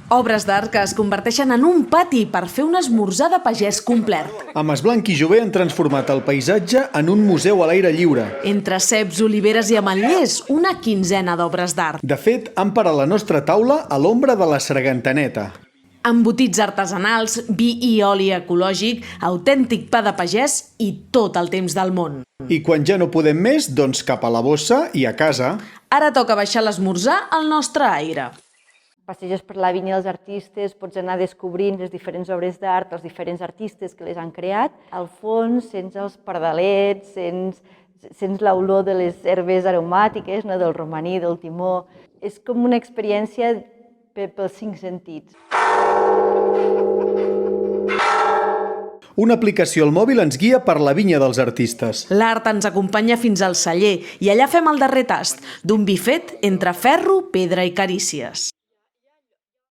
Obres d'art que es converteixen en un pati per fer un esmorzar de pagès complet. A Masblanc i Jové han transformat el paisatge en un museu a l'aire lliure. Entre ceps, oliveres i ametllers, una quinzena d'obres d'art. De fet, han parat la nostra taula a l'ombra de la Sargantaneta. Embotits artesanals, vi i oli ecològic, autèntic pa de pagès i tot el temps del món. I quan ja no podem més, doncs cap a la bossa i a casa. Ara toca baixar l'esmorzar al nostre aire. Passeges per la vinya dels artistes, pots anar descobrint les diferents obres d'art, els diferents artistes que les han creat. Al fons sents els pardalets, sents l'olor de les herbes aromàtiques, del romaní, del timó. És com una experiència pels 5 sentits. Una aplicació al mòbil ens guia per la vinya dels artistes. L'art ens acompanya fins al celler i allà fem el darrer tast d'un vi fet entre ferro, pedra i carícies.